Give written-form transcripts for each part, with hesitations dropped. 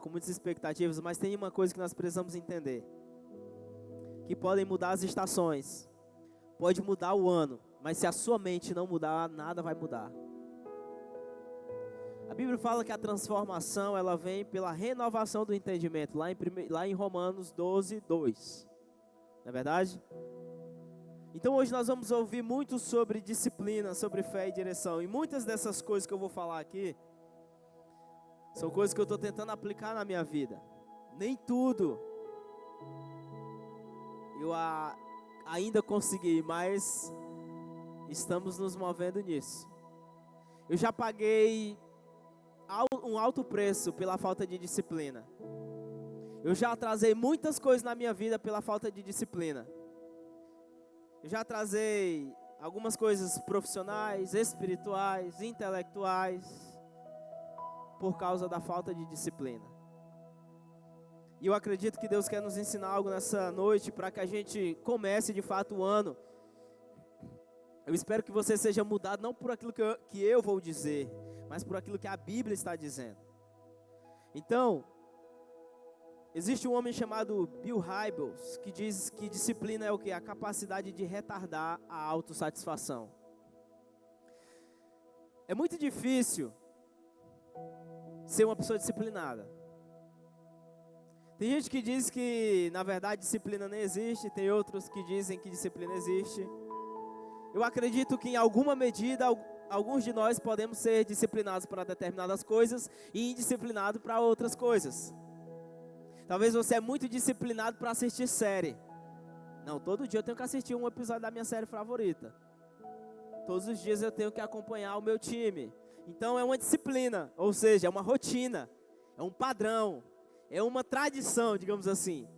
com muitas expectativas, mas tem uma coisa que nós precisamos entender. Que podem mudar as estações, pode mudar o ano, mas se a sua mente não mudar, nada vai mudar. A Bíblia fala que a transformação, ela vem pela renovação do entendimento, lá em Romanos 12, 2. Não é verdade? Então hoje nós vamos ouvir muito sobre disciplina, sobre fé e direção. E muitas dessas coisas que eu vou falar aqui, são coisas que eu estou tentando aplicar na minha vida. Nem tudo eu ainda consegui, mas estamos nos movendo nisso. Eu já paguei um alto preço pela falta de disciplina. Eu já atrasei muitas coisas na minha vida pela falta de disciplina. Eu já atrasei algumas coisas profissionais, espirituais, intelectuais, por causa da falta de disciplina. E eu acredito que Deus quer nos ensinar algo nessa noite para que a gente comece de fato o ano. Eu espero que você seja mudado não por aquilo que eu vou dizer, mas por aquilo que a Bíblia está dizendo. Então, existe um homem chamado Bill Hybels que diz que disciplina é o quê? A capacidade de retardar a autossatisfação. É muito difícil ser uma pessoa disciplinada. Tem gente que diz que, na verdade, disciplina não existe. Tem outros que dizem que disciplina existe. Eu acredito que, em alguma medida, alguns de nós podemos ser disciplinados para determinadas coisas e indisciplinados para outras coisas. Talvez você é muito disciplinado para assistir série. Não, todo dia eu tenho que assistir um episódio da minha série favorita. Todos os dias eu tenho que acompanhar o meu time. Então é uma disciplina, ou seja, é uma rotina, é um padrão, é uma tradição, digamos assim.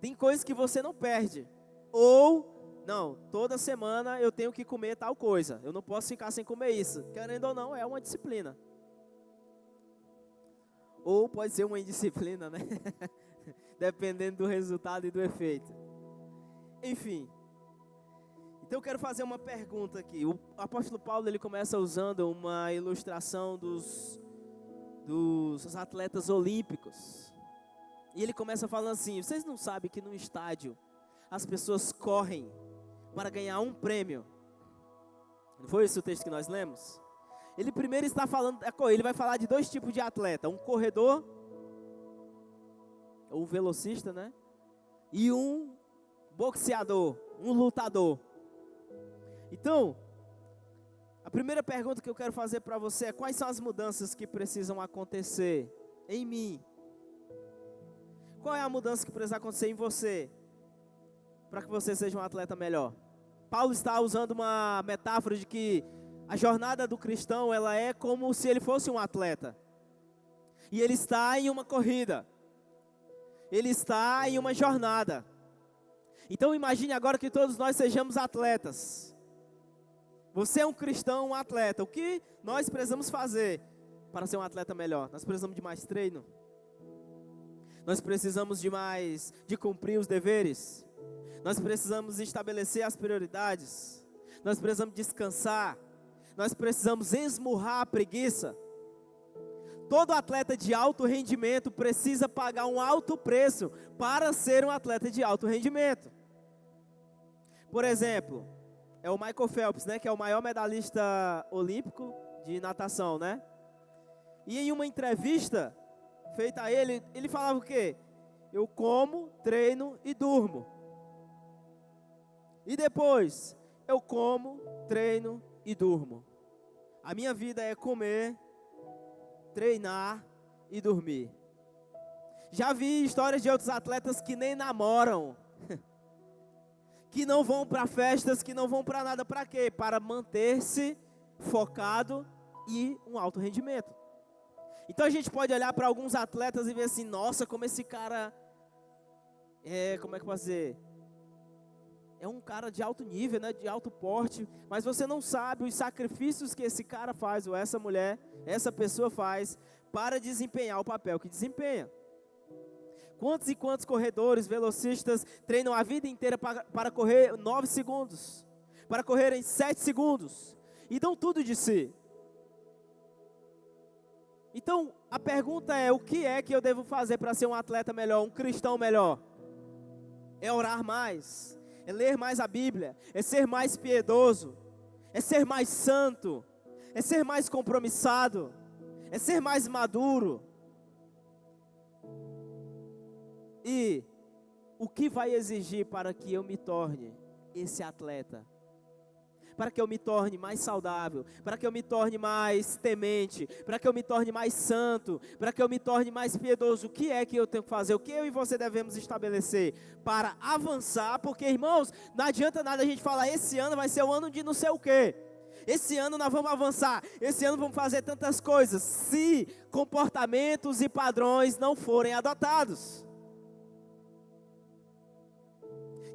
Tem coisas que você não perde. Ou, não, toda semana eu tenho que comer tal coisa. Eu não posso ficar sem comer isso. Querendo ou não, é uma disciplina. Ou pode ser uma indisciplina, né? Dependendo do resultado e do efeito. Enfim. Então eu quero fazer uma pergunta aqui. O apóstolo Paulo, ele começa usando uma ilustração dos atletas olímpicos. E ele começa falando assim: vocês não sabem que no estádio as pessoas correm para ganhar um prêmio? Não foi esse o texto que nós lemos? Ele primeiro está falando, ele vai falar de dois tipos de atleta: um corredor, ou um velocista, né? E um boxeador, um lutador. Então, a primeira pergunta que eu quero fazer para você é: quais são as mudanças que precisam acontecer em mim? Qual é a mudança que precisa acontecer em você para que você seja um atleta melhor? Paulo está usando uma metáfora de que a jornada do cristão, ela é como se ele fosse um atleta. E ele está em uma corrida. Ele está em uma jornada. Então imagine agora que todos nós sejamos atletas. Você é um cristão, um atleta. O que nós precisamos fazer para ser um atleta melhor? Nós precisamos de mais treino. Nós precisamos de cumprir os deveres. Nós precisamos estabelecer as prioridades. Nós precisamos descansar. Nós precisamos esmurrar a preguiça. Todo atleta de alto rendimento precisa pagar um alto preço para ser um atleta de alto rendimento. Por exemplo, é o Michael Phelps, né, que é o maior medalhista olímpico de natação, né? E em uma entrevista feita a ele, ele falava o quê? Eu como, treino e durmo. E depois, eu como, treino e durmo. A minha vida é comer, treinar e dormir. Já vi histórias de outros atletas que nem namoram, que não vão para festas, que não vão para nada. Para quê? Para manter-se focado e um alto rendimento. Então a gente pode olhar para alguns atletas e ver assim: nossa, como esse cara como é que eu posso dizer? É um cara de alto nível, né, de alto porte, mas você não sabe os sacrifícios que esse cara faz, ou essa mulher, essa pessoa faz, para desempenhar o papel que desempenha. Quantos e quantos corredores, velocistas, treinam a vida inteira para correr 9 segundos, para correr em 7 segundos, e dão tudo de si. Então, a pergunta é, o que é que eu devo fazer para ser um atleta melhor, um cristão melhor? É orar mais, é ler mais a Bíblia, é ser mais piedoso, é ser mais santo, é ser mais compromissado, é ser mais maduro. E o que vai exigir para que eu me torne esse atleta? Para que eu me torne mais saudável, para que eu me torne mais temente, para que eu me torne mais santo, para que eu me torne mais piedoso. O que é que eu tenho que fazer? O que eu e você devemos estabelecer para avançar? Porque, irmãos, não adianta nada a gente falar, esse ano vai ser o ano de não sei o quê. Esse ano nós vamos avançar, esse ano vamos fazer tantas coisas, se comportamentos e padrões não forem adotados.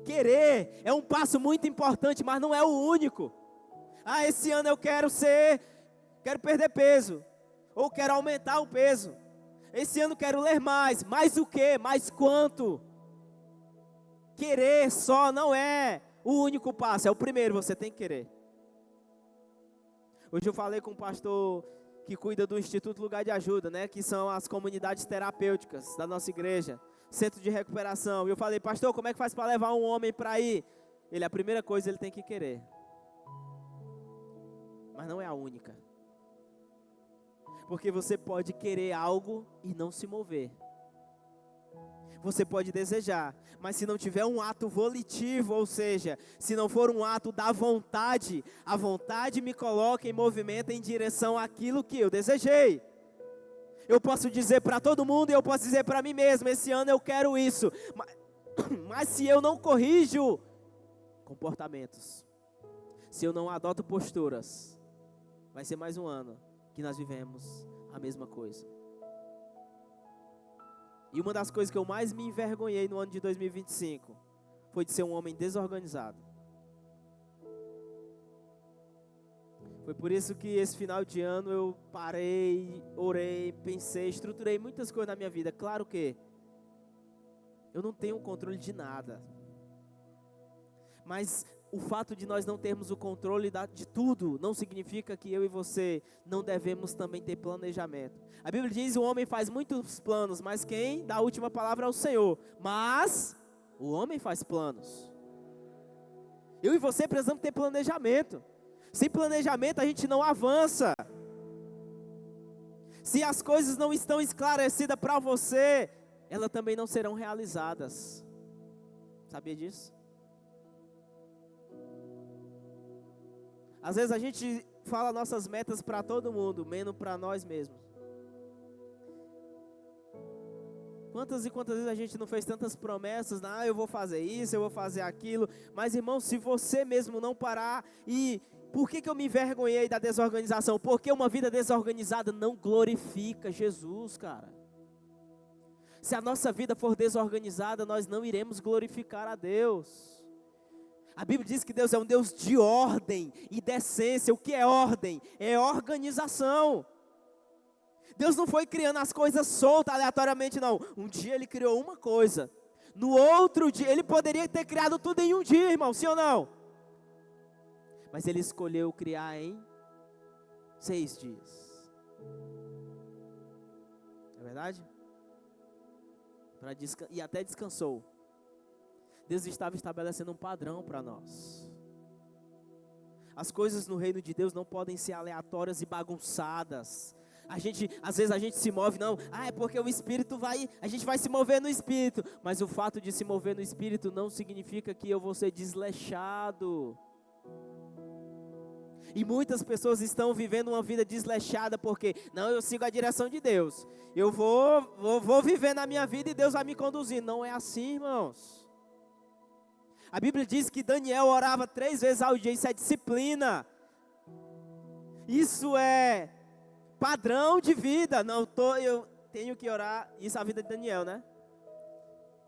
Querer é um passo muito importante, mas não é o único. Ah, esse ano eu quero perder peso, ou quero aumentar o peso. Esse ano quero ler mais o quê? Mais quanto? Querer só não é o único passo, é o primeiro, você tem que querer. Hoje eu falei com um pastor que cuida do Instituto Lugar de Ajuda, né, que são as comunidades terapêuticas da nossa igreja, centro de recuperação. E eu falei, pastor, como é que faz para levar um homem para ir? A primeira coisa ele tem que querer. Mas não é a única. Porque você pode querer algo e não se mover. Você pode desejar, mas se não tiver um ato volitivo, ou seja, se não for um ato da vontade, a vontade me coloca em movimento em direção àquilo que eu desejei. Eu posso dizer para todo mundo e eu posso dizer para mim mesmo, esse ano eu quero isso. Mas se eu não corrijo comportamentos, se eu não adoto posturas, vai ser mais um ano que nós vivemos a mesma coisa. E uma das coisas que eu mais me envergonhei no ano de 2025 foi de ser um homem desorganizado. Foi por isso que esse final de ano eu parei, orei, pensei, estruturei muitas coisas na minha vida. Claro que eu não tenho controle de nada. Mas o fato de nós não termos o controle de tudo não significa que eu e você não devemos também ter planejamento. A Bíblia diz que o homem faz muitos planos, mas quem dá a última palavra é o Senhor. Mas o homem faz planos. Eu e você precisamos ter planejamento. Sem planejamento a gente não avança. Se as coisas não estão esclarecidas para você, elas também não serão realizadas. Sabia disso? Às vezes a gente fala nossas metas para todo mundo, menos para nós mesmos. Quantas e quantas vezes a gente não fez tantas promessas, eu vou fazer isso, eu vou fazer aquilo. Mas irmão, se você mesmo não parar e... Por que eu me envergonhei da desorganização? Porque uma vida desorganizada não glorifica Jesus, cara. Se a nossa vida for desorganizada, nós não iremos glorificar a Deus. A Bíblia diz que Deus é um Deus de ordem e decência. O que é ordem? É organização. Deus não foi criando as coisas soltas, aleatoriamente, não. Um dia Ele criou uma coisa. No outro dia, Ele poderia ter criado tudo em um dia, irmão, sim ou não? Mas Ele escolheu criar em 6 dias. Não é verdade? E até descansou. Deus estava estabelecendo um padrão para nós. As coisas no reino de Deus não podem ser aleatórias e bagunçadas. Às vezes a gente se move, é porque o Espírito a gente vai se mover no Espírito. Mas o fato de se mover no Espírito não significa que eu vou ser desleixado. E muitas pessoas estão vivendo uma vida desleixada porque, eu sigo a direção de Deus. Eu vou viver na minha vida e Deus vai me conduzir. Não é assim, irmãos. A Bíblia diz que Daniel orava 3 vezes ao dia, isso é disciplina. Isso é padrão de vida. Eu tenho que orar, isso é a vida de Daniel, né?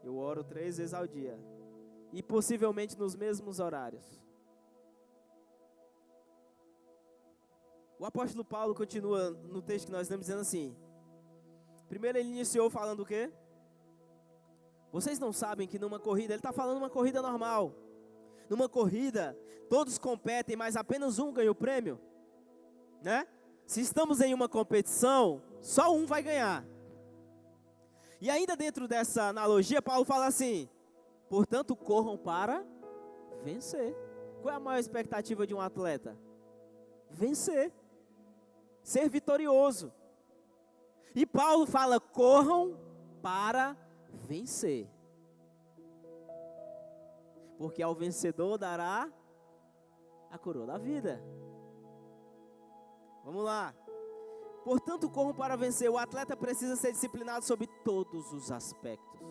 Eu oro 3 vezes ao dia. E possivelmente nos mesmos horários. O apóstolo Paulo continua no texto que nós estamos dizendo assim. Primeiro ele iniciou falando o quê? Vocês não sabem que numa corrida, ele está falando uma corrida normal. Numa corrida, todos competem, mas apenas um ganha o prêmio. Né? Se estamos em uma competição, Só um vai ganhar. E ainda dentro dessa analogia, Paulo fala assim: portanto, corram para vencer. Qual é a maior expectativa de um atleta? Vencer. Ser vitorioso. E Paulo fala: corram para vencer. Porque ao vencedor dará a coroa da vida. Vamos lá. Portanto, corram para vencer. O atleta precisa ser disciplinado sobre todos os aspectos.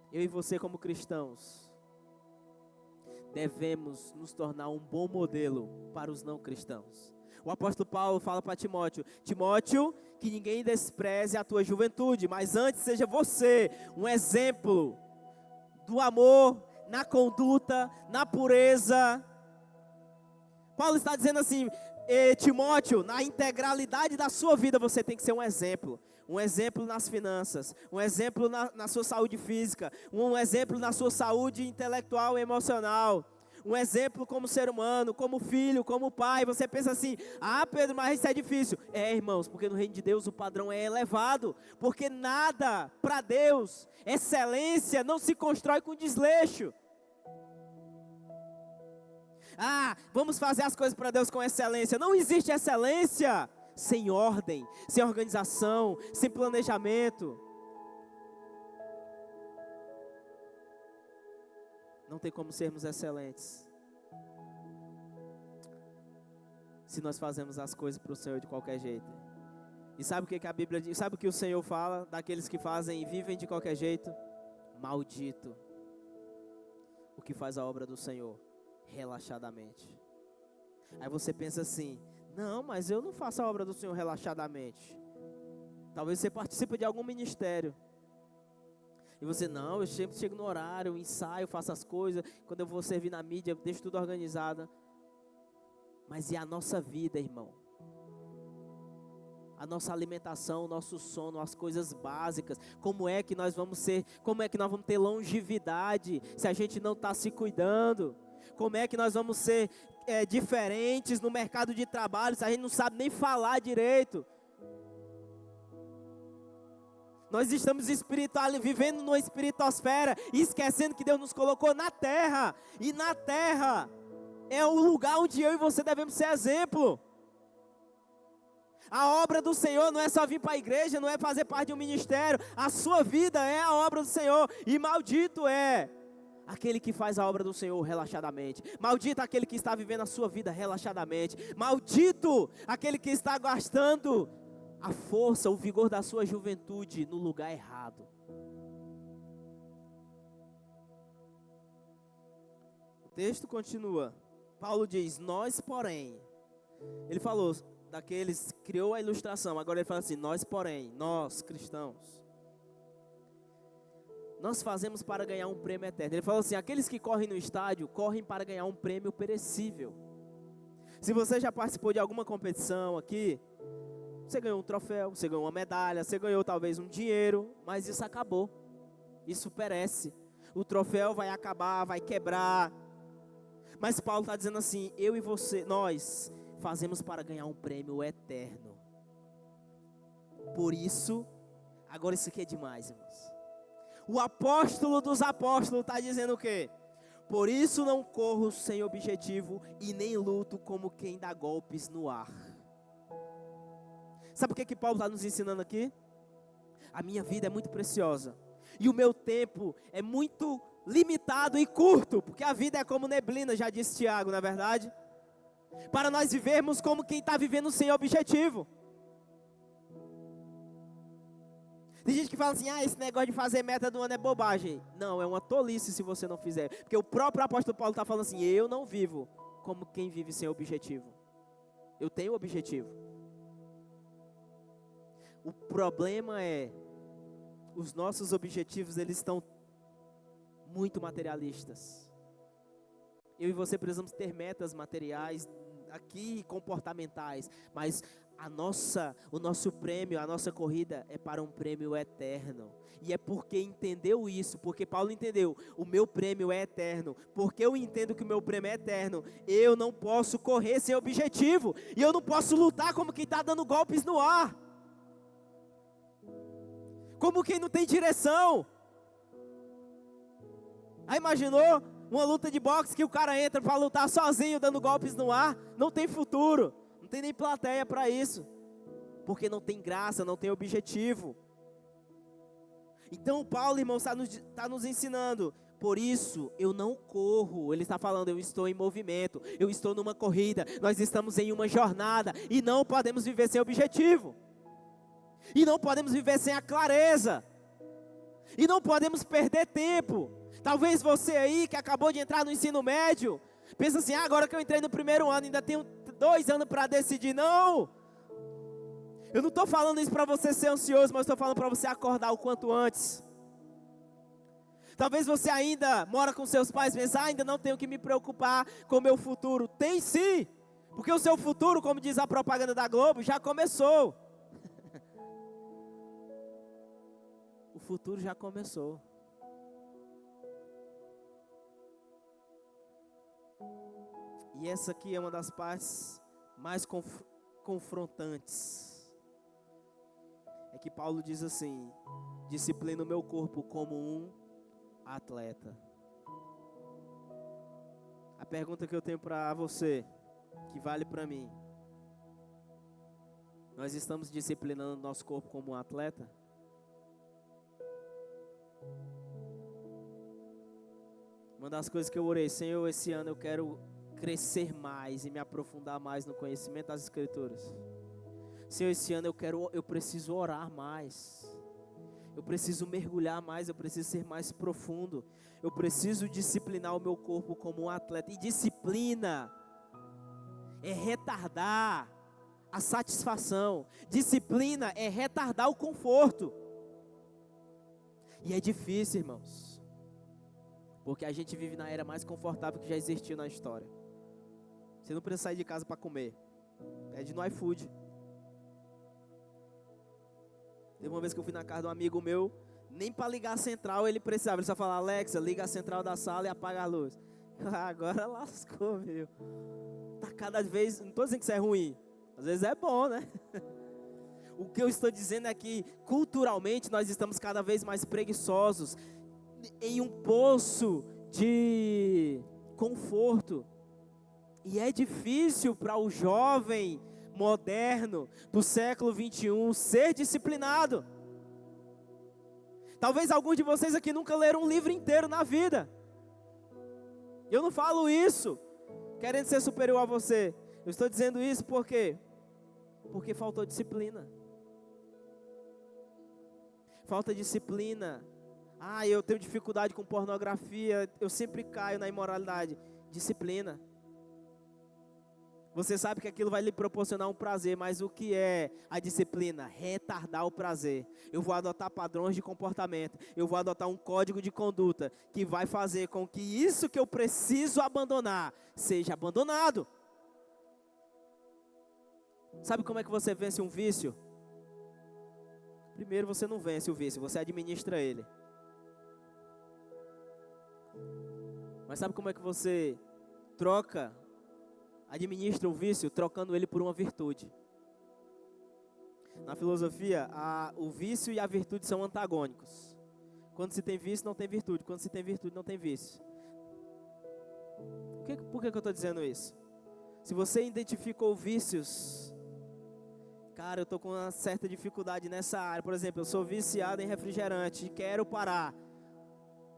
Eu e você, como cristãos, devemos nos tornar um bom modelo para os não cristãos. O apóstolo Paulo fala para Timóteo: Timóteo, que ninguém despreze a tua juventude, mas antes seja você um exemplo do amor, na conduta, na pureza. Paulo está dizendo assim: Timóteo, na integralidade da sua vida você tem que ser um exemplo. Um exemplo nas finanças, um exemplo na sua saúde física, um exemplo na sua saúde intelectual e emocional, um exemplo como ser humano, como filho, como pai. Você pensa assim: ah, Pedro, mas isso é difícil. É, irmãos, porque no reino de Deus o padrão é elevado, porque nada para Deus, excelência não se constrói com desleixo. Ah, vamos fazer as coisas para Deus com excelência. Não existe excelência sem ordem, sem organização, sem planejamento. Não tem como sermos excelentes se nós fazemos as coisas para o Senhor de qualquer jeito. E sabe o que a Bíblia diz? Sabe o que o Senhor fala daqueles que fazem e vivem de qualquer jeito? Maldito o que faz a obra do Senhor relaxadamente. Aí você pensa assim: não, mas eu não faço a obra do Senhor relaxadamente. Talvez você participe de algum ministério e você: não, eu sempre chego no horário, ensaio, faço as coisas. Quando eu vou servir na mídia, eu deixo tudo organizado. Mas e a nossa vida, irmão? A nossa alimentação, o nosso sono, as coisas básicas. Como é que nós vamos ser, como é que nós vamos ter longevidade se a gente não está se cuidando? Como é que nós vamos ser diferentes no mercado de trabalho se a gente não sabe nem falar direito? Nós estamos vivendo numa espiritosfera e esquecendo que Deus nos colocou na terra. E na terra é o lugar onde eu e você devemos ser exemplo. A obra do Senhor não é só vir para a igreja, não é fazer parte de um ministério. A sua vida é a obra do Senhor. E maldito é aquele que faz a obra do Senhor relaxadamente. Maldito aquele que está vivendo a sua vida relaxadamente. Maldito aquele que está gastando a força, o vigor da sua juventude no lugar errado. O texto continua. Paulo diz: nós, porém. Ele falou daqueles, criou a ilustração. Agora ele fala assim: nós, porém, nós cristãos, nós fazemos para ganhar um prêmio eterno. Ele falou assim: aqueles que correm no estádio, correm para ganhar um prêmio perecível. Se você já participou de alguma competição aqui, você ganhou um troféu, você ganhou uma medalha, você ganhou talvez um dinheiro, mas isso acabou. Isso perece. O troféu vai acabar, vai quebrar. Mas Paulo está dizendo assim: eu e você, nós fazemos para ganhar um prêmio eterno. Por isso, agora isso aqui é demais, irmãos. O apóstolo dos apóstolos está dizendo o quê? Por isso não corro sem objetivo e nem luto como quem dá golpes no ar. Sabe o que Paulo está nos ensinando aqui? A minha vida é muito preciosa e o meu tempo é muito limitado e curto, porque a vida é como neblina, já disse Tiago, não é verdade? Para nós vivermos como quem está vivendo sem objetivo. Tem gente que fala assim: esse negócio de fazer meta do ano é bobagem. Não, é uma tolice se você não fizer. Porque o próprio apóstolo Paulo está falando assim: eu não vivo como quem vive sem objetivo. Eu tenho objetivo. O problema é, os nossos objetivos, eles estão muito materialistas. Eu e você precisamos ter metas materiais aqui, comportamentais, mas o nosso prêmio, a nossa corrida é para um prêmio eterno. E é porque entendeu isso, porque Paulo entendeu, o meu prêmio é eterno. Porque eu entendo que o meu prêmio é eterno, eu não posso correr sem objetivo. E eu não posso lutar como quem está dando golpes no ar. Como quem não tem direção. Aí imaginou uma luta de boxe que o cara entra para lutar sozinho, dando golpes no ar? Não tem futuro, não tem nem plateia para isso. Porque não tem graça, não tem objetivo. Então Paulo, irmão, está nos ensinando. Por isso eu não corro. Ele está falando, eu estou em movimento. Eu estou numa corrida. Nós estamos em uma jornada. E não podemos viver sem objetivo. E não podemos viver sem a clareza. E não podemos perder tempo. Talvez você aí que acabou de entrar no ensino médio, pensa assim, agora que eu entrei no primeiro ano, ainda tenho 2 anos para decidir. Não! Eu não estou falando isso para você ser ansioso, mas estou falando para você acordar o quanto antes. Talvez você ainda mora com seus pais, pensa, ainda não tenho que me preocupar com o meu futuro. Tem sim, porque o seu futuro, como diz a propaganda da Globo, já começou. O futuro já começou. E essa aqui é uma das partes mais confrontantes. É que Paulo diz assim, disciplina o meu corpo como um atleta. A pergunta que eu tenho para você, que vale para mim. Nós estamos disciplinando o nosso corpo como um atleta? Uma das coisas que eu orei, Senhor, esse ano eu quero crescer mais e me aprofundar mais no conhecimento das Escrituras. Senhor, esse ano eu preciso orar mais. Eu preciso mergulhar mais, eu preciso ser mais profundo. Eu preciso disciplinar o meu corpo como um atleta. E disciplina é retardar a satisfação. Disciplina é retardar o conforto. E é difícil, irmãos. Porque a gente vive na era mais confortável que já existiu na história. Você não precisa sair de casa para comer. Pede no iFood. Teve uma vez que eu fui na casa de um amigo meu, nem para ligar a central ele precisava. Ele só falava, Alexa, liga a central da sala e apaga a luz. Agora lascou, meu. Tá cada vez, não estou dizendo que isso é ruim. Às vezes é bom, né? O que eu estou dizendo é que, culturalmente, nós estamos cada vez mais preguiçosos. Em um poço de conforto. E é difícil para o jovem moderno do século 21 ser disciplinado. Talvez alguns de vocês aqui nunca leram um livro inteiro na vida. Eu não falo isso querendo ser superior a você. Eu estou dizendo isso porque faltou disciplina. Falta disciplina. Eu tenho dificuldade com pornografia, eu sempre caio na imoralidade. Disciplina. Você sabe que aquilo vai lhe proporcionar um prazer, mas o que é a disciplina? Retardar o prazer. Eu vou adotar padrões de comportamento, eu vou adotar um código de conduta que vai fazer com que isso que eu preciso abandonar, seja abandonado. Sabe como é que você vence um vício? Primeiro você não vence o vício, você administra ele. Mas sabe como é que você administra o vício? Trocando ele por uma virtude. Na filosofia, o vício e a virtude são antagônicos. Quando se tem vício, não tem virtude. Quando se tem virtude, não tem vício. Por que eu estou dizendo isso? Se você identificou vícios, cara, eu estou com uma certa dificuldade nessa área. Por exemplo, eu sou viciado em refrigerante e quero parar.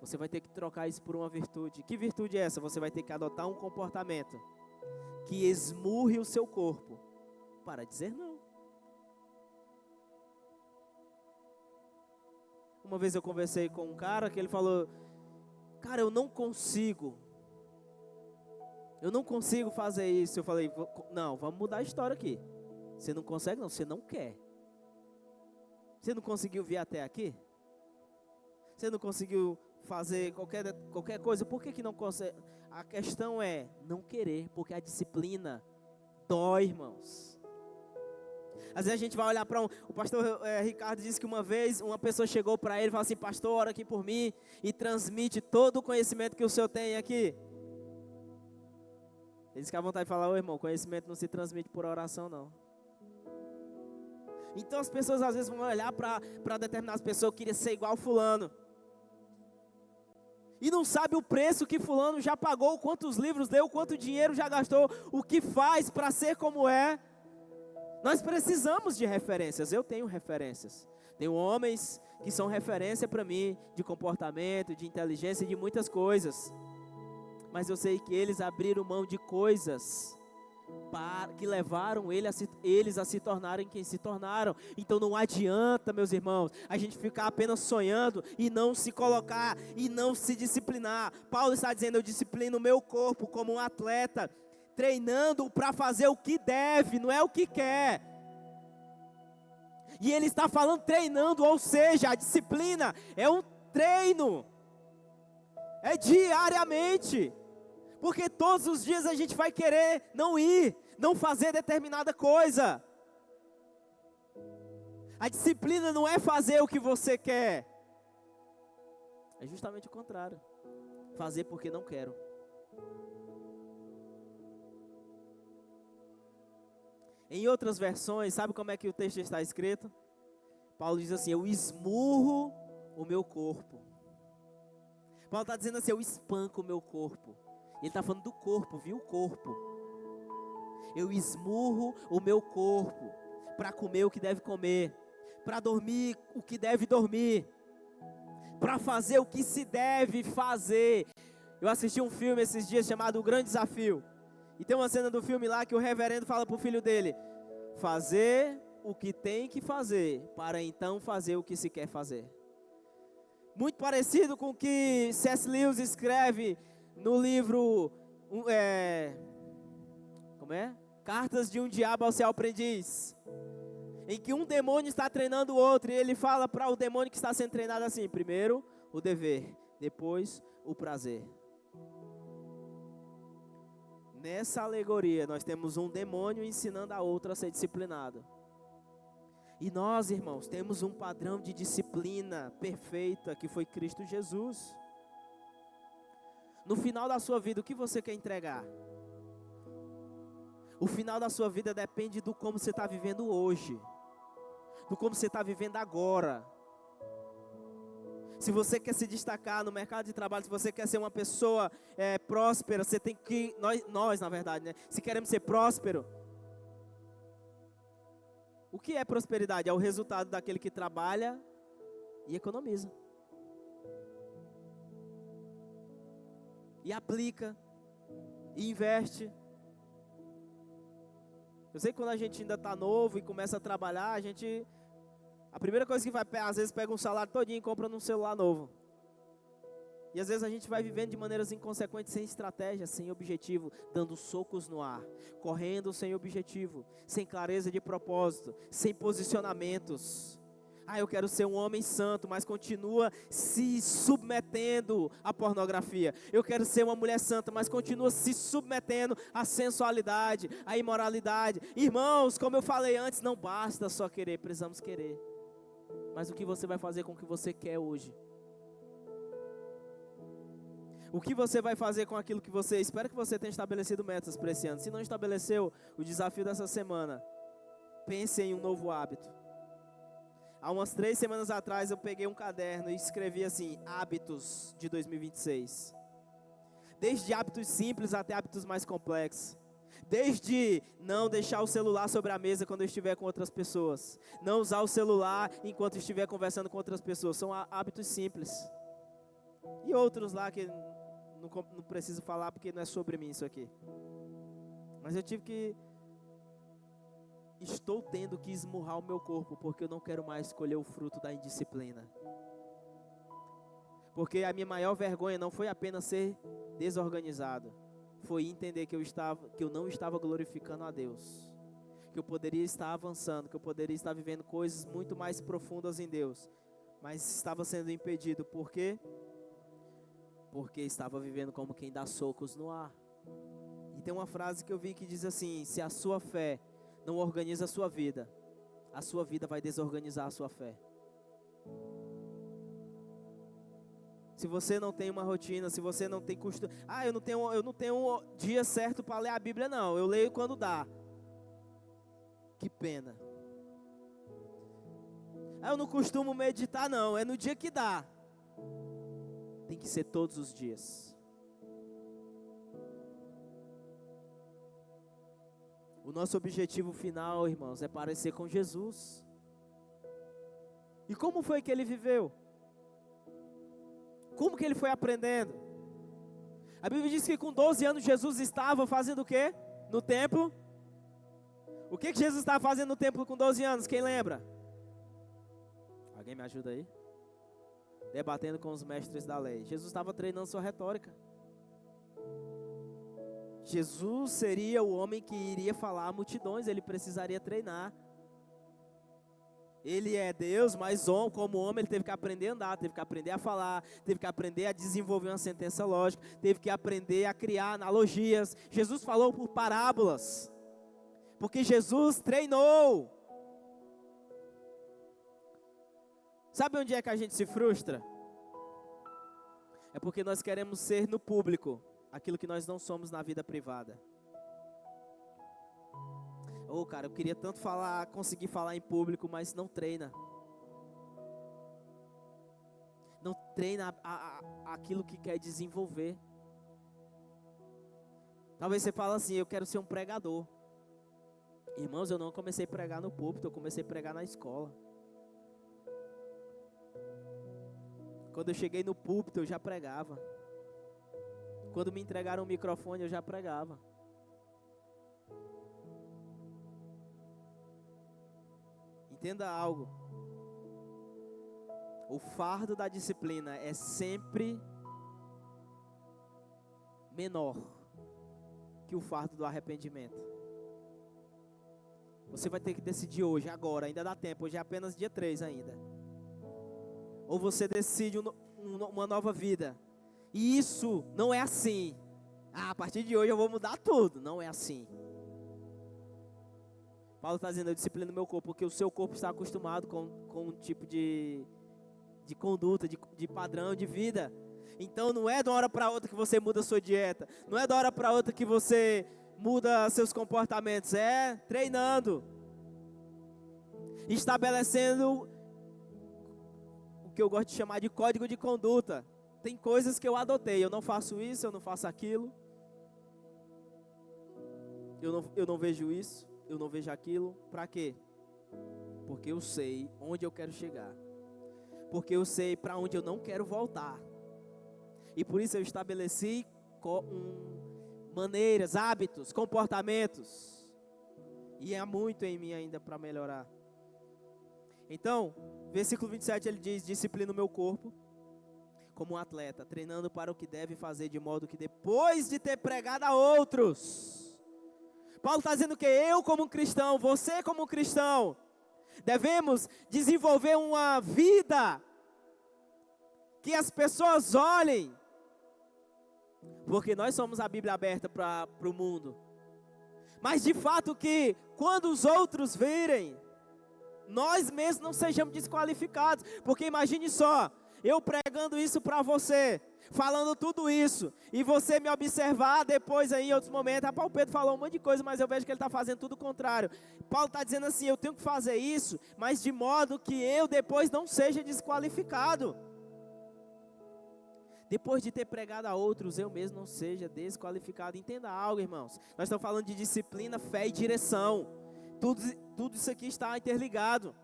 Você vai ter que trocar isso por uma virtude. Que virtude é essa? Você vai ter que adotar um comportamento que esmurre o seu corpo para dizer não. Uma vez eu conversei com um cara que ele falou, cara, eu não consigo fazer isso. Eu falei, não, vamos mudar a história aqui. Você não consegue? Não, você não quer. Você não conseguiu vir até aqui? Você não conseguiu fazer qualquer coisa? Por que não consegue? A questão é não querer, porque a disciplina dói, irmãos. Às vezes a gente vai olhar para o pastor Ricardo disse que uma vez uma pessoa chegou para ele e falou assim: pastor, ora aqui por mim e transmite todo o conhecimento que o senhor tem aqui. Ele disse que a vontade de falar: ô irmão, conhecimento não se transmite por oração não. Então as pessoas às vezes vão olhar para determinadas pessoas que queriam ser igual fulano. E não sabe o preço que fulano já pagou, quantos livros leu, quanto dinheiro já gastou, o que faz para ser como é. Nós precisamos de referências, eu tenho referências. Tenho homens que são referência para mim, de comportamento, de inteligência e de muitas coisas. Mas eu sei que eles abriram mão de coisas que levaram eles a se tornarem quem se tornaram. Então não adianta, meus irmãos, a gente ficar apenas sonhando e não se colocar e não se disciplinar. Paulo está dizendo: eu disciplino o meu corpo como um atleta, treinando para fazer o que deve, não é o que quer. E ele está falando treinando, ou seja, a disciplina é um treino, é diariamente. Porque todos os dias a gente vai querer não ir, não fazer determinada coisa. A disciplina não é fazer o que você quer. É justamente o contrário. Fazer porque não quero. Em outras versões, sabe como é que o texto está escrito? Paulo diz assim: eu esmurro o meu corpo. Paulo está dizendo assim: eu espanco o meu corpo. Ele está falando do corpo, viu? O corpo. Eu esmurro o meu corpo para comer o que deve comer, para dormir o que deve dormir, para fazer o que se deve fazer. Eu assisti um filme esses dias chamado O Grande Desafio. E tem uma cena do filme lá que o reverendo fala para o filho dele: fazer o que tem que fazer, para então fazer o que se quer fazer. Muito parecido com o que C.S. Lewis escreve no livro, Cartas de um Diabo ao Seu Aprendiz, em que um demônio está treinando o outro, e ele fala para o demônio que está sendo treinado assim: primeiro o dever, depois o prazer. Nessa alegoria nós temos um demônio ensinando a outro a ser disciplinado. E nós, irmãos, temos um padrão de disciplina perfeita que foi Cristo Jesus. No final da sua vida, o que você quer entregar? O final da sua vida depende do como você está vivendo hoje, do como você está vivendo agora. Se você quer se destacar no mercado de trabalho, se você quer ser uma pessoa próspera, você tem que, nós na verdade, né? Se queremos ser próspero, o que é prosperidade? É o resultado daquele que trabalha e economiza. E aplica, e investe. Eu sei que quando a gente ainda está novo e começa a trabalhar, a primeira coisa que vai, às vezes pega um salário todinho e compra num celular novo. E às vezes a gente vai vivendo de maneiras inconsequentes, sem estratégia, sem objetivo, dando socos no ar, correndo sem objetivo, sem clareza de propósito, sem posicionamentos. Eu quero ser um homem santo, mas continua se submetendo à pornografia. Eu quero ser uma mulher santa, mas continua se submetendo à sensualidade, à imoralidade. Irmãos, como eu falei antes, não basta só querer, precisamos querer. Mas o que você vai fazer com o que você quer hoje? O que você vai fazer com aquilo que você... Espero que você tenha estabelecido metas para esse ano. Se não estabeleceu, o desafio dessa semana: pense em um novo hábito. Há umas 3 semanas atrás eu peguei um caderno e escrevi assim: hábitos de 2026. Desde hábitos simples até hábitos mais complexos. Desde não deixar o celular sobre a mesa quando eu estiver com outras pessoas. Não usar o celular enquanto estiver conversando com outras pessoas. São hábitos simples. E outros lá que não preciso falar porque não é sobre mim isso aqui. Mas eu estou tendo que esmurrar o meu corpo, porque eu não quero mais escolher o fruto da indisciplina. Porque a minha maior vergonha não foi apenas ser desorganizado, foi entender que eu não estava glorificando a Deus, que eu poderia estar avançando, que eu poderia estar vivendo coisas muito mais profundas em Deus, mas estava sendo impedido. Por quê? Porque estava vivendo como quem dá socos no ar. E tem uma frase que eu vi que diz assim: se a sua fé não organiza a sua vida, a sua vida vai desorganizar a sua fé. Se você não tem uma rotina, se você não tem costume, eu não tenho dia certo para ler a Bíblia, não. Eu leio quando dá. Que pena. Eu não costumo meditar, não. É no dia que dá. Tem que ser todos os dias. O nosso objetivo final, irmãos, é parecer com Jesus. E como foi que ele viveu? Como que ele foi aprendendo? A Bíblia diz que com 12 anos Jesus estava fazendo o quê? No templo. O que Jesus estava fazendo no templo com 12 anos? Quem lembra? Alguém me ajuda aí? Debatendo com os mestres da lei. Jesus estava treinando sua retórica. Jesus seria o homem que iria falar a multidões, ele precisaria treinar. Ele é Deus, mas como homem ele teve que aprender a andar, teve que aprender a falar, teve que aprender a desenvolver uma sentença lógica, teve que aprender a criar analogias. Jesus falou por parábolas, porque Jesus treinou. Sabe onde é que a gente se frustra? É porque nós queremos ser no público aquilo que nós não somos na vida privada. Cara, eu queria tanto conseguir falar em público, mas não treina. Não treina aquilo que quer desenvolver. Talvez você fale assim, eu quero ser um pregador. Irmãos, eu não comecei a pregar no púlpito, eu comecei a pregar na escola. Quando eu cheguei no púlpito, eu já pregava. Quando me entregaram o microfone, eu já pregava. Entenda algo. O fardo da disciplina é sempre menor que o fardo do arrependimento. Você vai ter que decidir hoje, agora, ainda dá tempo, hoje é apenas dia 3 ainda. Ou você decide uma nova vida. E isso não é assim. A partir de hoje eu vou mudar tudo. Não é assim. Paulo está dizendo, eu disciplino meu corpo, porque o seu corpo está acostumado com um tipo de conduta, de padrão de vida. Então não é de uma hora para outra que você muda a sua dieta. Não é de uma hora para outra que você muda seus comportamentos. É treinando. Estabelecendo o que eu gosto de chamar de código de conduta. Tem coisas que eu adotei. Eu não faço isso, eu não faço aquilo. Eu não vejo isso. Eu não vejo aquilo, para quê? Porque eu sei onde eu quero chegar. Porque eu sei para onde eu não quero voltar. E por isso eu estabeleci maneiras, hábitos, comportamentos. E há muito em mim ainda para melhorar. Então, versículo 27 ele diz, disciplino o meu corpo como um atleta, treinando para o que deve fazer, de modo que depois de ter pregado a outros... Paulo está dizendo que eu como cristão, você como cristão, devemos desenvolver uma vida que as pessoas olhem, porque nós somos a Bíblia aberta para o mundo, mas de fato que quando os outros virem, nós mesmos não sejamos desqualificados, porque imagine só, eu pregando isso para você, falando tudo isso, e você me observar depois aí em outros momentos, o Pedro falou um monte de coisa, mas eu vejo que ele está fazendo tudo o contrário. Paulo está dizendo assim, eu tenho que fazer isso, mas de modo que eu depois não seja desqualificado. Depois de ter pregado a outros, eu mesmo não seja desqualificado. Entenda algo, irmãos, nós estamos falando de disciplina, fé e direção. Tudo isso aqui está interligado.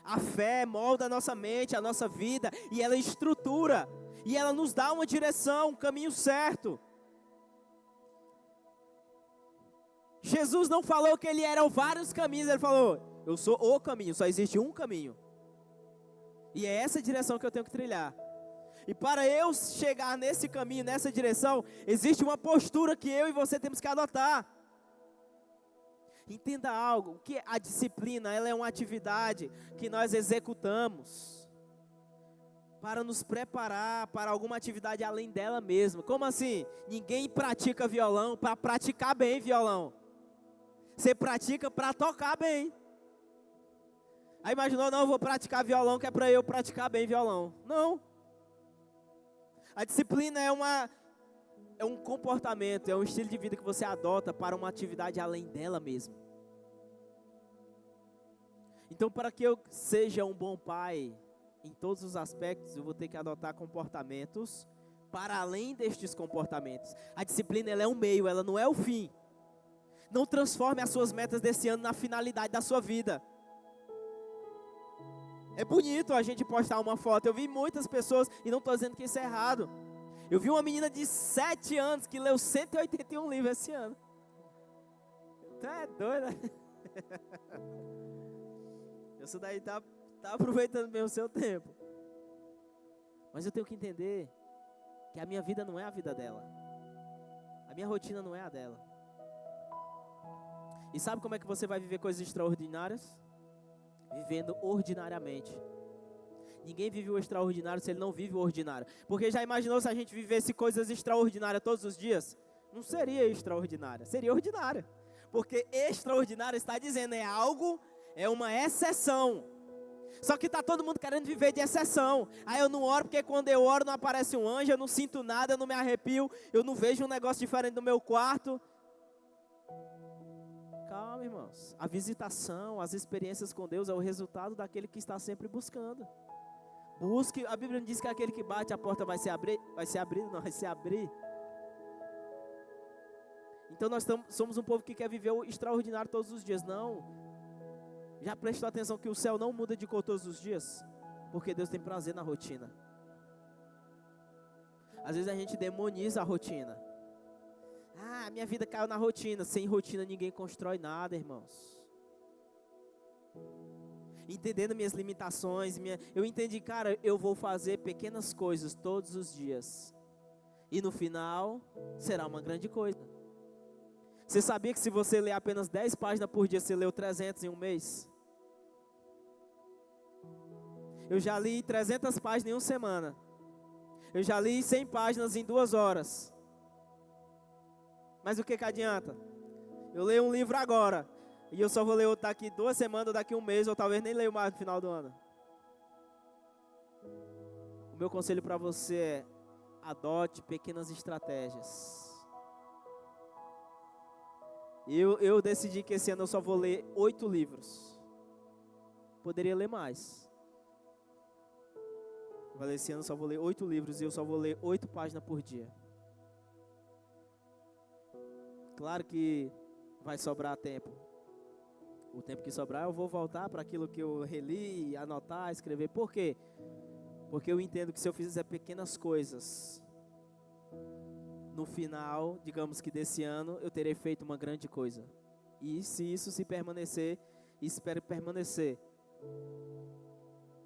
A fé molda a nossa mente, a nossa vida, e ela estrutura. E ela nos dá uma direção, um caminho certo. Jesus não falou que ele era vários caminhos, ele falou, eu sou o caminho, só existe um caminho. E é essa direção que eu tenho que trilhar. E para eu chegar nesse caminho, nessa direção, existe uma postura que eu e você temos que adotar. Entenda algo, que a disciplina, ela é uma atividade que nós executamos para nos preparar para alguma atividade além dela mesma. Como assim? Ninguém pratica violão para praticar bem violão. Você pratica para tocar bem. Aí imaginou, não, eu vou praticar violão, que é para eu praticar bem violão. Não. A disciplina é um comportamento, é um estilo de vida que você adota para uma atividade além dela mesma. Então, para que eu seja um bom pai em todos os aspectos, eu vou ter que adotar comportamentos para além destes comportamentos. A disciplina, ela é um meio, ela não é o fim. Não transforme as suas metas desse ano na finalidade da sua vida. É bonito a gente postar uma foto. Eu vi muitas pessoas, e não estou dizendo que isso é errado. Eu vi uma menina de 7 anos que leu 181 livros esse ano. Então é doido, né? Isso daí tá aproveitando bem o seu tempo. Mas eu tenho que entender que a minha vida não é a vida dela. A minha rotina não é a dela. E sabe como é que você vai viver coisas extraordinárias? Vivendo ordinariamente. Ninguém vive o extraordinário se ele não vive o ordinário. Porque já imaginou se a gente vivesse coisas extraordinárias todos os dias? Não seria extraordinária, seria ordinária. Porque extraordinário está dizendo é algo, é uma exceção. Só que está todo mundo querendo viver de exceção. Aí eu não oro porque quando eu oro não aparece um anjo, eu não sinto nada, eu não me arrepio, eu não vejo um negócio diferente no meu quarto. Calma, irmãos. A visitação, as experiências com Deus é o resultado daquele que está sempre buscando. Busque, a Bíblia diz que aquele que bate, a porta vai se abrir. Então nós somos um povo que quer viver o extraordinário todos os dias. Não. Já prestou atenção que o céu não muda de cor todos os dias? Porque Deus tem prazer na rotina. Às vezes a gente demoniza a rotina. Ah, minha vida caiu na rotina. Sem rotina ninguém constrói nada, irmãos. Entendendo minhas limitações, eu entendi, cara, eu vou fazer pequenas coisas todos os dias. E no final, será uma grande coisa. Você sabia que se você ler apenas 10 páginas por dia, você leu 300 em um mês? Eu já li 300 páginas em uma semana. Eu já li 100 páginas em 2 horas. Mas o que adianta? Eu leio um livro agora. E eu só vou ler outro daqui 2 semanas, ou daqui 1 mês, ou talvez nem leio mais no final do ano. O meu conselho para você é: adote pequenas estratégias. Eu decidi que esse ano eu só vou ler 8 livros. Poderia ler mais. Mas esse ano eu só vou ler 8 livros e eu só vou ler 8 páginas por dia. Claro que vai sobrar tempo. O tempo que sobrar eu vou voltar para aquilo que eu reli, anotar, escrever. Por quê? Porque eu entendo que se eu fizer pequenas coisas, no final, digamos que desse ano, eu terei feito uma grande coisa. E se isso se permanecer, espero permanecer.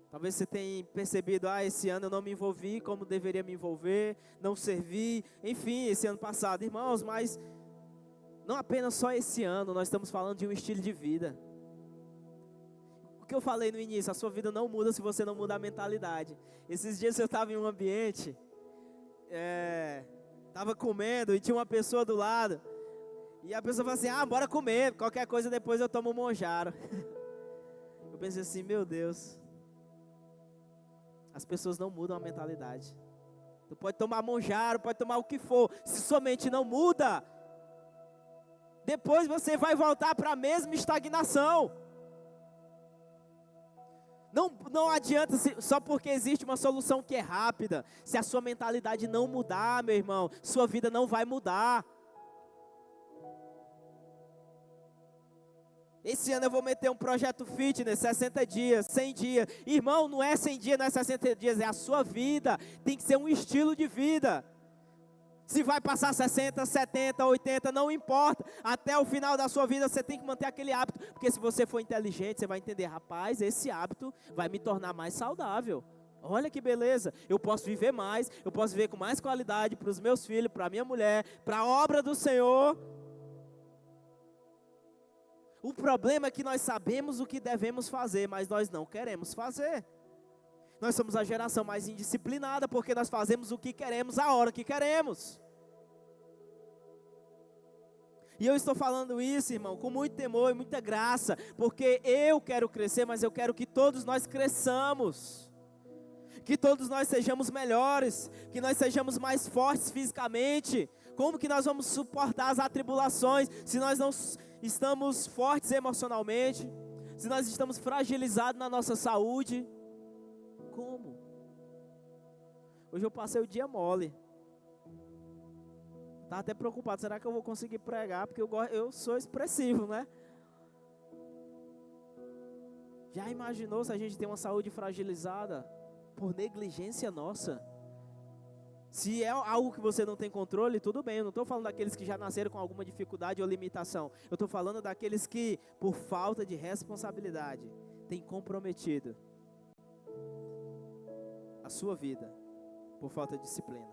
Talvez você tenha percebido, esse ano eu não me envolvi como deveria me envolver, não servi, enfim, esse ano passado. Irmãos, mas não apenas só esse ano, nós estamos falando de um estilo de vida. O que eu falei no início, a sua vida não muda se você não mudar a mentalidade. Esses dias eu estava em um ambiente, estava comendo e tinha uma pessoa do lado. E a pessoa falou assim, bora comer, qualquer coisa depois eu tomo um monjaro. Eu pensei assim, meu Deus. As pessoas não mudam a mentalidade. Tu pode tomar monjaro, pode tomar o que for. Se sua mente não muda, depois você vai voltar para a mesma estagnação. Não adianta só porque existe uma solução que é rápida. Se a sua mentalidade não mudar, meu irmão, sua vida não vai mudar. Esse ano eu vou meter um projeto fitness, 60 dias, 100 dias. Irmão, não é 100 dias, não é 60 dias, é a sua vida. Tem que ser um estilo de vida. Se vai passar 60, 70, 80, não importa. Até o final da sua vida você tem que manter aquele hábito. Porque se você for inteligente, você vai entender, rapaz, esse hábito vai me tornar mais saudável. Olha que beleza, eu posso viver mais, eu posso viver com mais qualidade para os meus filhos, para a minha mulher, para a obra do Senhor. O problema é que nós sabemos o que devemos fazer, mas nós não queremos fazer. Nós somos a geração mais indisciplinada, porque nós fazemos o que queremos, a hora que queremos. E eu estou falando isso, irmão, com muito temor e muita graça, porque eu quero crescer, mas eu quero que todos nós cresçamos. Que todos nós sejamos melhores, que nós sejamos mais fortes fisicamente. Como que nós vamos suportar as atribulações se nós não estamos fortes emocionalmente? Se nós estamos fragilizados na nossa saúde? Como? Hoje eu passei o dia mole. Estava até preocupado, será que eu vou conseguir pregar? Porque eu sou expressivo, né? Já imaginou se a gente tem uma saúde fragilizada por negligência nossa? Se é algo que você não tem controle, tudo bem. Eu não estou falando daqueles que já nasceram com alguma dificuldade ou limitação. Eu estou falando daqueles que, por falta de responsabilidade, têm comprometido a sua vida por falta de disciplina.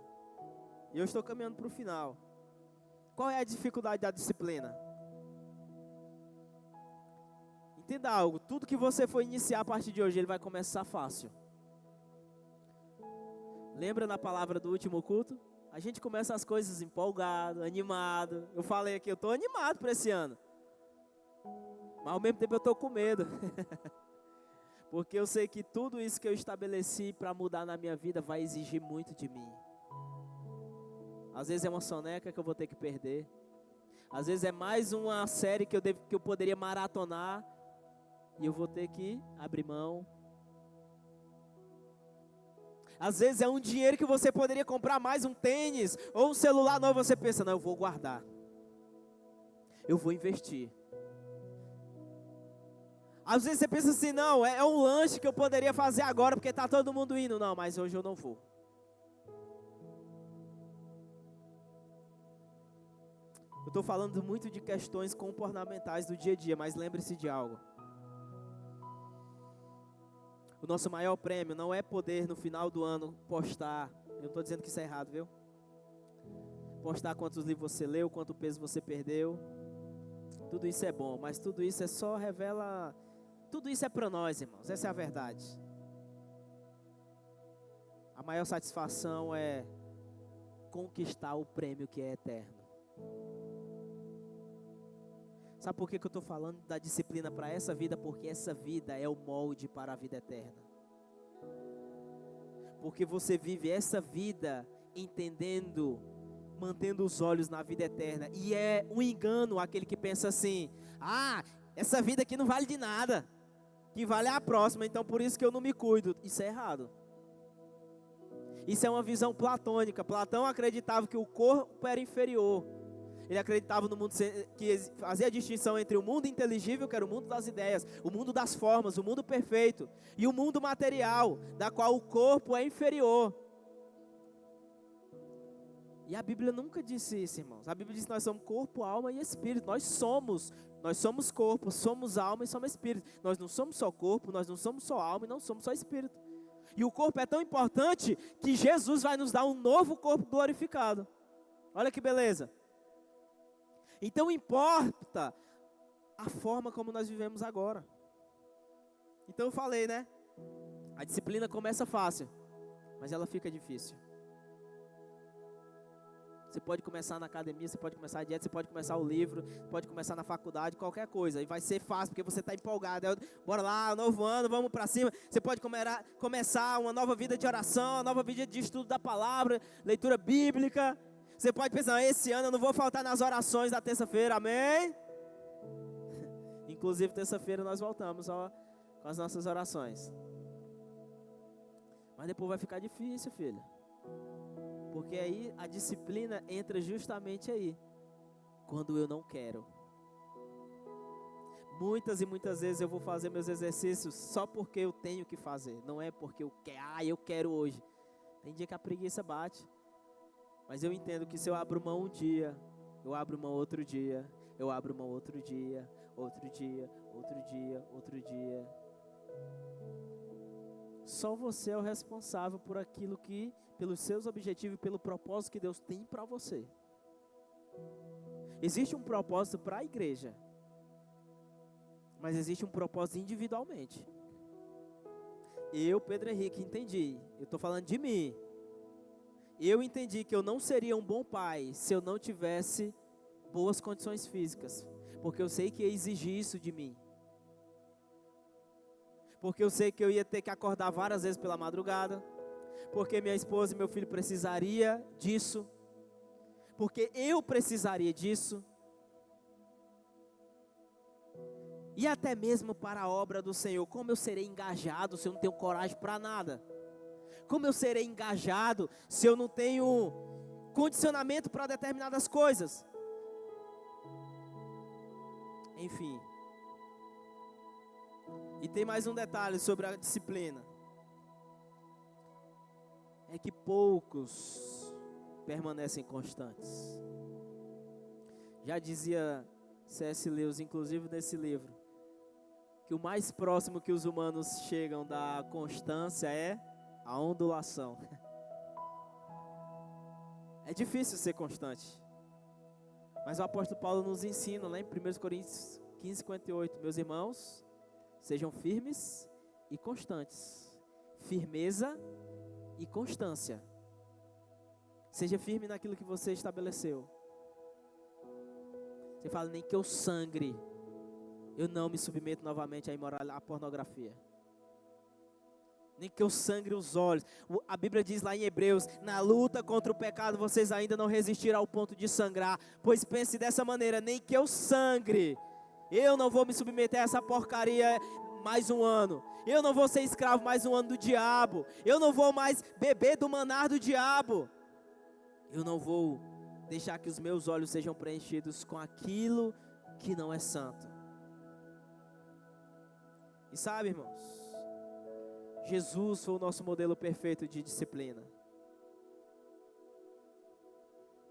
E eu estou caminhando para o final. Qual é a dificuldade da disciplina? Entenda algo, tudo que você for iniciar a partir de hoje, ele vai começar fácil. Lembra na palavra do último culto? A gente começa as coisas empolgado, animado. Eu falei aqui, eu estou animado para esse ano. Mas ao mesmo tempo eu estou com medo. Porque eu sei que tudo isso que eu estabeleci para mudar na minha vida vai exigir muito de mim. Às vezes é uma soneca que eu vou ter que perder. Às vezes é mais uma série que eu poderia maratonar e eu vou ter que abrir mão. Às vezes é um dinheiro que você poderia comprar mais um tênis ou um celular novo. Você pensa, não, eu vou guardar. Eu vou investir. Às vezes você pensa assim, não, é um lanche que eu poderia fazer agora porque está todo mundo indo. Não, mas hoje eu não vou. Eu estou falando muito de questões comportamentais do dia a dia, mas lembre-se de algo. O nosso maior prêmio não é poder no final do ano postar. Eu não estou dizendo que isso é errado, viu? Postar quantos livros você leu, quanto peso você perdeu. Tudo isso é bom, mas tudo isso só revela. Tudo isso é para nós, irmãos. Essa é a verdade. A maior satisfação é conquistar o prêmio que é eterno. Sabe por que eu estou falando da disciplina para essa vida? Porque essa vida é o molde para a vida eterna. Porque você vive essa vida entendendo, mantendo os olhos na vida eterna. E é um engano aquele que pensa assim, essa vida aqui não vale de nada, que vale a próxima, então por isso que eu não me cuido. Isso é errado. Isso é uma visão platônica. Platão acreditava que o corpo era inferior. Ele acreditava no mundo que fazia a distinção entre o mundo inteligível, que era o mundo das ideias, o mundo das formas, o mundo perfeito, e o mundo material, da qual o corpo é inferior. E a Bíblia nunca disse isso, irmãos. A Bíblia diz que nós somos corpo, alma e espírito. Nós somos corpo, somos alma e somos espírito. Nós não somos só corpo, nós não somos só alma e não somos só espírito. E o corpo é tão importante que Jesus vai nos dar um novo corpo glorificado. Olha que beleza. Então importa a forma como nós vivemos agora. Então eu falei, né? A disciplina começa fácil, mas ela fica difícil. Você pode começar na academia, você pode começar a dieta, você pode começar o livro, pode começar na faculdade, qualquer coisa. E vai ser fácil porque você está empolgado. Bora lá, novo ano, vamos para cima. Você pode começar uma nova vida de oração, uma nova vida de estudo da palavra, leitura bíblica. Você pode pensar, esse ano eu não vou faltar nas orações da terça-feira, amém? Inclusive, terça-feira nós voltamos com as nossas orações. Mas depois vai ficar difícil, filho. Porque aí a disciplina entra justamente aí, quando eu não quero. Muitas e muitas vezes eu vou fazer meus exercícios só porque eu tenho que fazer. Não é porque eu quero hoje. Tem dia que a preguiça bate. Mas eu entendo que se eu abro mão um dia, eu abro mão outro dia, eu abro mão outro dia, outro dia, outro dia, outro dia. Só você é o responsável por aquilo que, pelos seus objetivos e pelo propósito que Deus tem para você. Existe um propósito para a igreja, mas existe um propósito individualmente. Eu, Pedro Henrique, entendi. Eu estou falando de mim. Eu entendi que eu não seria um bom pai se eu não tivesse boas condições físicas, porque eu sei que ia exigir isso de mim. Porque eu sei que eu ia ter que acordar várias vezes pela madrugada, porque minha esposa e meu filho precisaria disso, porque eu precisaria disso, e até mesmo para a obra do Senhor. Como eu serei engajado se eu não tenho coragem para nada? Como eu serei engajado se eu não tenho condicionamento para determinadas coisas? Enfim. E tem mais um detalhe sobre a disciplina. É que poucos permanecem constantes. Já dizia C.S. Lewis, inclusive nesse livro, que o mais próximo que os humanos chegam da constância é a ondulação. É difícil ser constante. Mas o apóstolo Paulo nos ensina lá em 1 Coríntios 15:58, meus irmãos, sejam firmes e constantes. Firmeza e constância. Seja firme naquilo que você estabeleceu. Você fala, nem que eu sangre, eu não me submeto novamente à pornografia. Nem que eu sangre os olhos. A Bíblia diz lá em Hebreus, na luta contra o pecado vocês ainda não resistiram ao ponto de sangrar. Pois pense dessa maneira, nem que eu sangre, eu não vou me submeter a essa porcaria mais um ano. Eu não vou ser escravo mais um ano do diabo. Eu não vou mais beber do maná do diabo. Eu não vou deixar que os meus olhos sejam preenchidos com aquilo que não é santo. E sabe, irmãos, Jesus foi o nosso modelo perfeito de disciplina.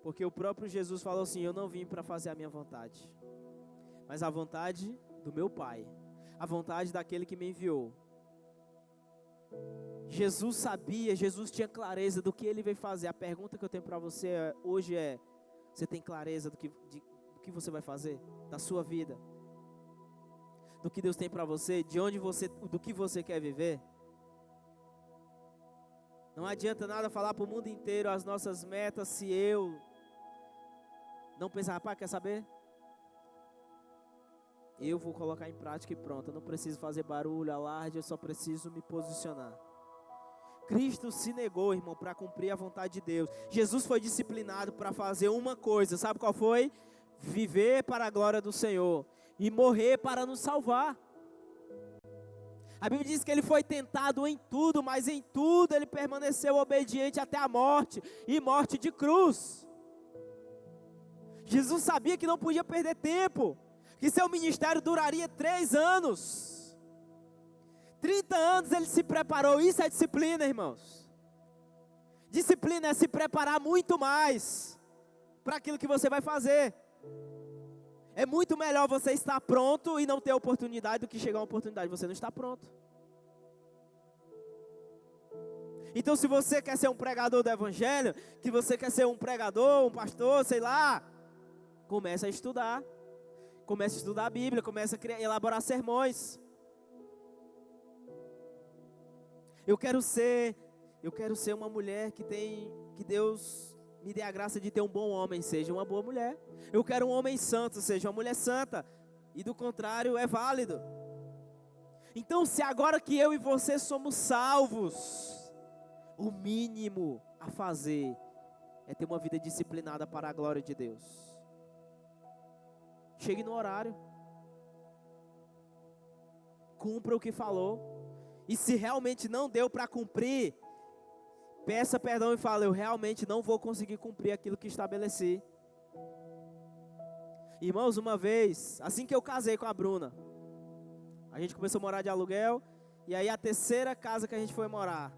Porque o próprio Jesus falou assim, eu não vim para fazer a minha vontade, mas a vontade do meu Pai, a vontade daquele que me enviou. Jesus sabia, Jesus tinha clareza do que ele veio fazer. A pergunta que eu tenho para você hoje é, você tem clareza do que você vai fazer? Da sua vida? Do que Deus tem para você? Do que você quer viver? Não adianta nada falar para o mundo inteiro as nossas metas se eu não pensar, rapaz, quer saber? Eu vou colocar em prática e pronto. Eu não preciso fazer barulho, alarde, eu só preciso me posicionar. Cristo se negou, irmão, para cumprir a vontade de Deus. Jesus foi disciplinado para fazer uma coisa, sabe qual foi? Viver para a glória do Senhor e morrer para nos salvar. A Bíblia diz que ele foi tentado em tudo, mas em tudo ele permaneceu obediente até a morte, e morte de cruz. Jesus sabia que não podia perder tempo, que seu ministério duraria 3 anos. 30 anos ele se preparou. Isso é disciplina, irmãos. Disciplina é se preparar muito mais para aquilo que você vai fazer. É muito melhor você estar pronto e não ter oportunidade do que chegar uma oportunidade e você não está pronto. Então, se você quer ser um pregador do evangelho, que você quer ser um pregador, um pastor, sei lá, comece a estudar. Comece a estudar a Bíblia, comece a elaborar sermões. Eu quero ser uma mulher que Deus me dê a graça de ter um bom homem, seja uma boa mulher. Eu quero um homem santo, seja uma mulher santa. E do contrário é válido. Então, se agora que eu e você somos salvos, o mínimo a fazer é ter uma vida disciplinada para a glória de Deus. Chegue no horário. Cumpra o que falou. E se realmente não deu para cumprir, peça perdão e fale, eu realmente não vou conseguir cumprir aquilo que estabeleci. Irmãos, uma vez, assim que eu casei com a Bruna, a gente começou a morar de aluguel, e aí a terceira casa que a gente foi morar,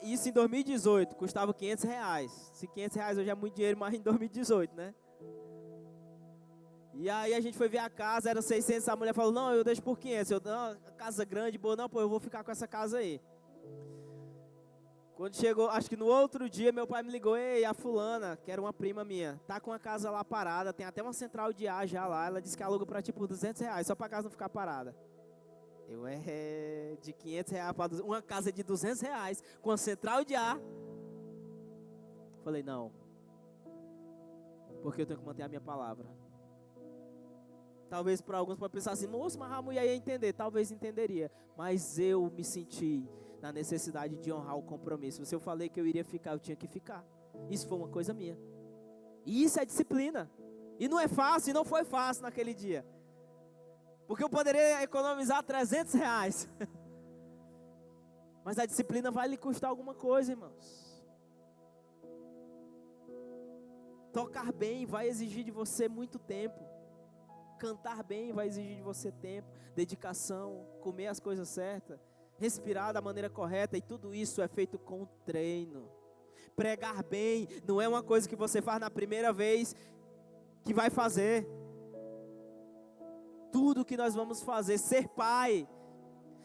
isso em 2018, custava R$500. Se R$500 hoje é muito dinheiro, mas em 2018, né? E aí a gente foi ver a casa, era 600, a mulher falou, não, eu deixo por 500. Eu, não, casa grande, boa, não, pô, eu vou ficar com essa casa aí. Quando chegou, acho que no outro dia, meu pai me ligou, ei, a fulana, que era uma prima minha, tá com a casa lá parada, tem até uma central de ar já lá, ela disse que aluga pra tipo R$200, só pra casa não ficar parada. Eu, de R$500 para uma casa de R$200, com a central de ar. Falei, não. Porque eu tenho que manter a minha palavra. Talvez para alguns pode pensar assim, moço, mas a mulher ia entender. Talvez entenderia. Mas eu me senti na necessidade de honrar o compromisso. Se eu falei que eu iria ficar, eu tinha que ficar. Isso foi uma coisa minha. E isso é disciplina. E não é fácil, e não foi fácil naquele dia. Porque eu poderia economizar R$300. Mas a disciplina vai lhe custar alguma coisa, irmãos. Tocar bem vai exigir de você muito tempo. Cantar bem vai exigir de você tempo, dedicação, comer as coisas certas, respirar da maneira correta. E tudo isso é feito com treino. Pregar bem não é uma coisa que você faz na primeira vez que vai fazer. Tudo que nós vamos fazer, ser pai,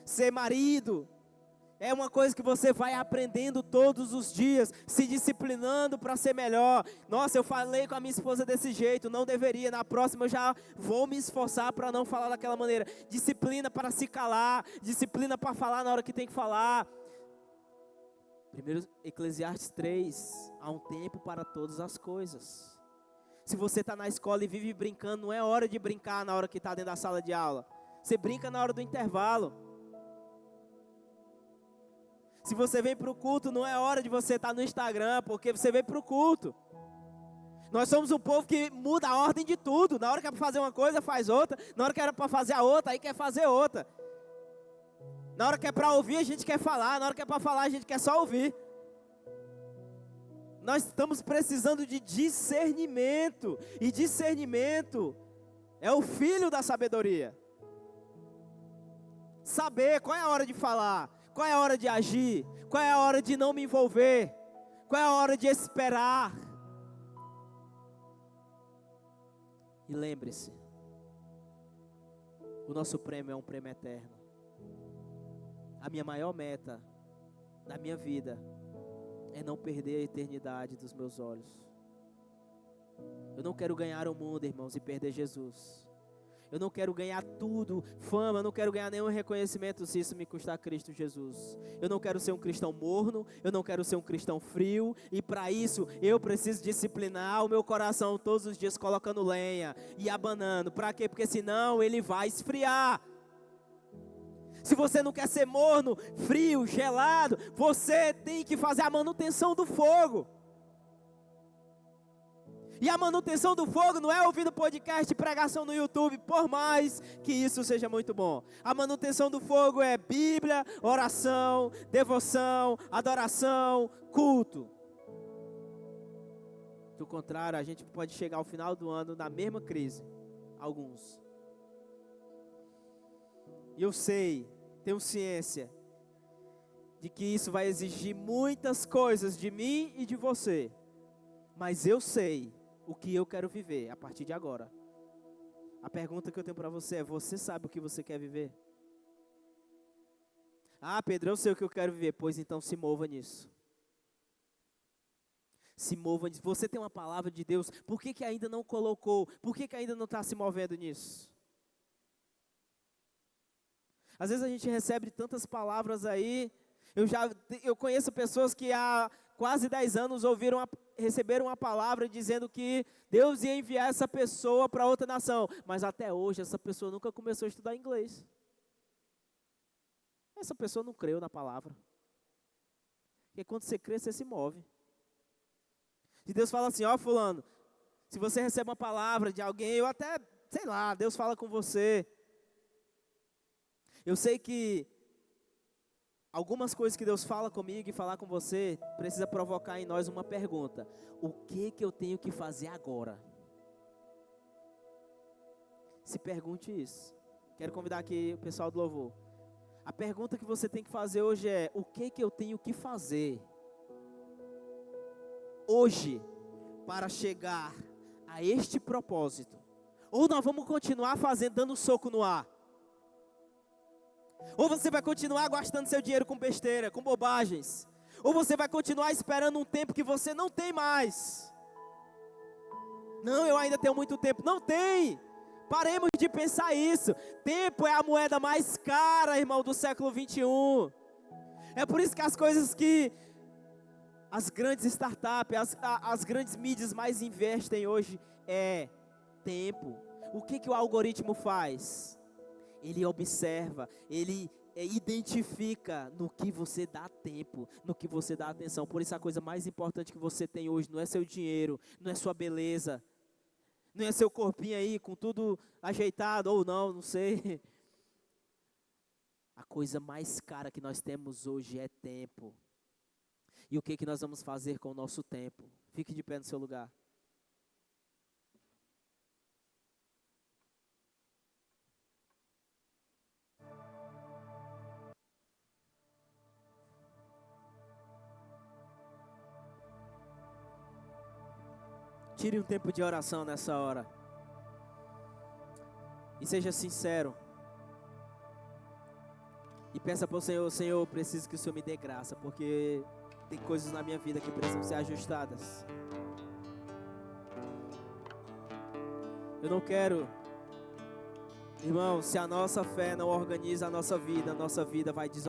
ser marido, é uma coisa que você vai aprendendo todos os dias, se disciplinando para ser melhor. Nossa, eu falei com a minha esposa desse jeito, não deveria, na próxima eu já vou me esforçar para não falar daquela maneira. Disciplina para se calar, disciplina para falar na hora que tem que falar. Primeiro, Eclesiastes 3, há um tempo para todas as coisas. Se você está na escola e vive brincando, não é hora de brincar na hora que está dentro da sala de aula. Você brinca na hora do intervalo. Se você vem para o culto, não é hora de você estar no Instagram, porque você vem para o culto. Nós somos um povo que muda a ordem de tudo. Na hora que é para fazer uma coisa, faz outra. Na hora que era para fazer a outra, aí quer fazer outra. Na hora que é para ouvir, a gente quer falar. Na hora que é para falar, a gente quer só ouvir. Nós estamos precisando de discernimento. E discernimento é o filho da sabedoria. Saber qual é a hora de falar, qual é a hora de agir, qual é a hora de não me envolver, qual é a hora de esperar. E lembre-se, o nosso prêmio é um prêmio eterno. A minha maior meta da minha vida é não perder a eternidade dos meus olhos. Eu não quero ganhar o mundo, irmãos, e perder Jesus. Eu não quero ganhar tudo, fama, eu não quero ganhar nenhum reconhecimento se isso me custar Cristo Jesus. Eu não quero ser um cristão morno, eu não quero ser um cristão frio, e para isso eu preciso disciplinar o meu coração todos os dias colocando lenha e abanando. Para quê? Porque senão ele vai esfriar. Se você não quer ser morno, frio, gelado, você tem que fazer a manutenção do fogo. E a manutenção do fogo não é ouvindo podcast e pregação no YouTube, por mais que isso seja muito bom. A manutenção do fogo é Bíblia, oração, devoção, adoração, culto. Do contrário, a gente pode chegar ao final do ano na mesma crise. Alguns. E eu sei, tenho ciência, de que isso vai exigir muitas coisas de mim e de você. Mas eu sei o que eu quero viver a partir de agora. A pergunta que eu tenho para você é: você sabe o que você quer viver? Ah, Pedro, eu sei o que eu quero viver. Pois então se mova nisso. Se mova nisso. Você tem uma palavra de Deus, por que que ainda não colocou? Por que que ainda não está se movendo nisso? Às vezes a gente recebe tantas palavras aí. Eu conheço pessoas que há quase 10 anos receberam uma palavra dizendo que Deus ia enviar essa pessoa para outra nação. Mas até hoje essa pessoa nunca começou a estudar inglês. Essa pessoa não creu na palavra. Porque quando você crê, você se move. Se Deus fala assim: ó, fulano, se você recebe uma palavra de alguém, eu até, sei lá, Deus fala com você. Eu sei que algumas coisas que Deus fala comigo e falar com você, precisa provocar em nós uma pergunta: o que que eu tenho que fazer agora? Se pergunte isso. Quero convidar aqui o pessoal do louvor. A pergunta que você tem que fazer hoje é: o que que eu tenho que fazer hoje para chegar a este propósito? Ou nós vamos continuar fazendo, dando soco no ar? Ou você vai continuar gastando seu dinheiro com besteira, com bobagens? Ou você vai continuar esperando um tempo que você não tem mais? Não, eu ainda tenho muito tempo. Não tem. Paremos de pensar isso. Tempo é a moeda mais cara, irmão, do século 21. É por isso que as coisas que as grandes startups, as grandes mídias mais investem hoje é tempo. O que o algoritmo faz? Ele observa, ele identifica no que você dá tempo, no que você dá atenção. Por isso a coisa mais importante que você tem hoje não é seu dinheiro, não é sua beleza, não é seu corpinho aí com tudo ajeitado ou não, não sei. A coisa mais cara que nós temos hoje é tempo. E o que nós vamos fazer com o nosso tempo? Fique de pé no seu lugar. Tire um tempo de oração nessa hora. E seja sincero. E peça para o Senhor: Senhor, eu preciso que o Senhor me dê graça, porque tem coisas na minha vida que precisam ser ajustadas. Eu não quero, irmão, se a nossa fé não organiza a nossa vida vai desorganizar.